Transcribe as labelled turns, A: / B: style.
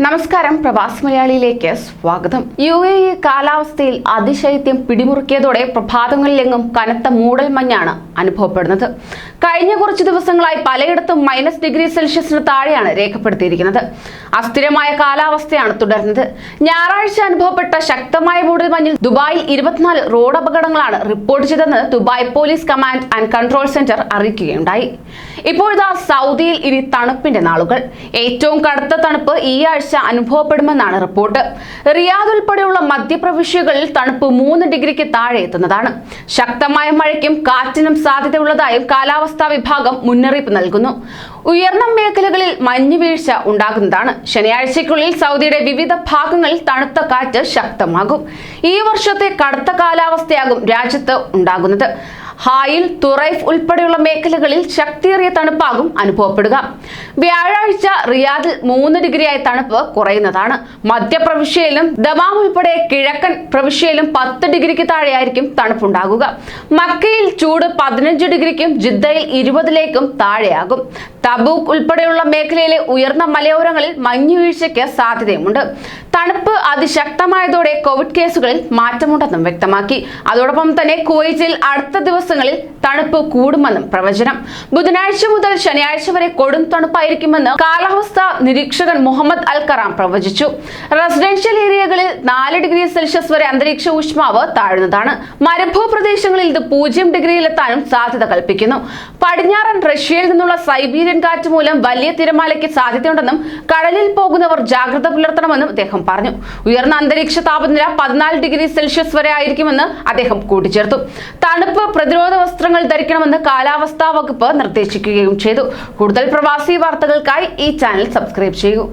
A: നമസ്കാരം, പ്രവാസി മലയാളിയിലേക്ക് സ്വാഗതം. UAE കാലാവസ്ഥയിൽ അതിശൈത്യം പിടിമുറുക്കിയതോടെ പ്രഭാതങ്ങളിലെങ്ങും കനത്ത മൂടൽമഞ്ഞാണ് അനുഭവപ്പെടുന്നത്. കഴിഞ്ഞ കുറച്ച് ദിവസങ്ങളായി പലയിടത്തും -°C താഴെയാണ് രേഖപ്പെടുത്തിയിരിക്കുന്നത്. അസ്ഥിരമായ കാലാവസ്ഥയാണ് തുടരുന്നത്. ഞായറാഴ്ച അനുഭവപ്പെട്ട ശക്തമായ മൂടൽമഞ്ഞിൽ ദുബായിൽ 24 റോഡ് അപകടങ്ങളാണ് റിപ്പോർട്ട് ചെയ്തതെന്ന് Dubai police command and control centre അറിയിക്കുകയുണ്ടായി. ഇപ്പോഴത്തെ സൗദിയിൽ ഇനി തണുപ്പിന്റെ നാളുകൾ. ഏറ്റവും കടുത്ത തണുപ്പ് ഈ ആഴ്ച അനുഭവപ്പെടുമെന്നാണ് റിപ്പോർട്ട്. റിയാദ് ഉൾപ്പെടെയുള്ള മധ്യപ്രവിശ്യകളിൽ തണുപ്പ് 3 ഡിഗ്രിക്ക് താഴെ എത്തുന്നതാണ്. ശക്തമായ മഴയ്ക്കും കാറ്റിനും സാധ്യതയുള്ളതായും കാലാവസ്ഥാ വിഭാഗം മുന്നറിയിപ്പ് നൽകുന്നു. ഉയർന്ന മേഖലകളിൽ മഞ്ഞുവീഴ്ച ഉണ്ടാകുന്നതാണ്. ശനിയാഴ്ചയ്ക്കുള്ളിൽ സൗദിയുടെ വിവിധ ഭാഗങ്ങളിൽ തണുത്ത കാറ്റ് ശക്തമാകും. ഈ വർഷത്തെ കടുത്ത കാലാവസ്ഥയാകും രാജ്യത്ത് ഉണ്ടാകുന്നത്. ഹായിൽ, തുറൈഫ് ഉൾപ്പെടെയുള്ള മേഖലകളിൽ ശക്തിയേറിയ തണുപ്പാകും അനുഭവപ്പെടുക. വ്യാഴാഴ്ച റിയാദിൽ 3 ഡിഗ്രിയായി തണുപ്പ് കുറയുന്നതാണ്. മധ്യപ്രവിശ്യയിലും ദമാം ഉൾപ്പെടെ കിഴക്കൻ പ്രവിശ്യയിലും 10 ഡിഗ്രിക്ക് താഴെയായിരിക്കും തണുപ്പുണ്ടാകുക. മക്കയിൽ ചൂട് 15 ഡിഗ്രിക്കും ജിദ്ദയിൽ 20ലേക്കും താഴെയാകും. തബൂക്ക് ഉൾപ്പെടെയുള്ള മേഖലയിലെ ഉയർന്ന മലയോരങ്ങളിൽ മഞ്ഞുവീഴ്ചയ്ക്ക് സാധ്യതയുമുണ്ട്. തണുപ്പ് അതിശക്തമായതോടെ കോവിഡ് കേസുകളിൽ മാറ്റമുണ്ടെന്നും വ്യക്തമാക്കി. അതോടൊപ്പം തന്നെ കുവൈറ്റിൽ അടുത്ത ദിവസങ്ങളിൽ തണുപ്പ് കൂടുമെന്നും പ്രവചനം. ബുധനാഴ്ച മുതൽ ശനിയാഴ്ച വരെ കൊടും തണുപ്പായിരിക്കുമെന്ന് കാലാവസ്ഥാ നിരീക്ഷകൻ മുഹമ്മദ് അൽ കറാം പ്രവചിച്ചു. റെസിഡൻഷ്യൽ ഏരിയകളിൽ 4°C വരെ അന്തരീക്ഷ ഊഷ്മാവ് താഴുന്നതാണ്. മരുഭൂപ്രദേശങ്ങളിൽ ഇത് 0 ഡിഗ്രിയിലെത്താനും സാധ്യത കൽപ്പിക്കുന്നു. പടിഞ്ഞാറൻ റഷ്യയിൽ നിന്നുള്ള സൈബീരിയൻ കാറ്റ് മൂലം വലിയ തിരമാലയ്ക്ക് സാധ്യതയുണ്ടെന്നും കടലിൽ പോകുന്നവർ ജാഗ്രത പുലർത്തണമെന്നും അദ്ദേഹം പറഞ്ഞു. ഉയർന്ന അന്തരീക്ഷ താപനില 14°C വരെ ആയിരിക്കുമെന്ന് അദ്ദേഹം കൂട്ടിച്ചേർത്തു. തണുപ്പ് പ്രതിരോധ വസ്ത്രങ്ങൾ ധരിക്കണമെന്ന് കാലാവസ്ഥാ വകുപ്പ് നിർദ്ദേശിക്കുകയും ചെയ്തു. കൂടുതൽ പ്രവാസി വാർത്തകൾക്കായി ഈ ചാനൽ സബ്സ്ക്രൈബ് ചെയ്യൂ.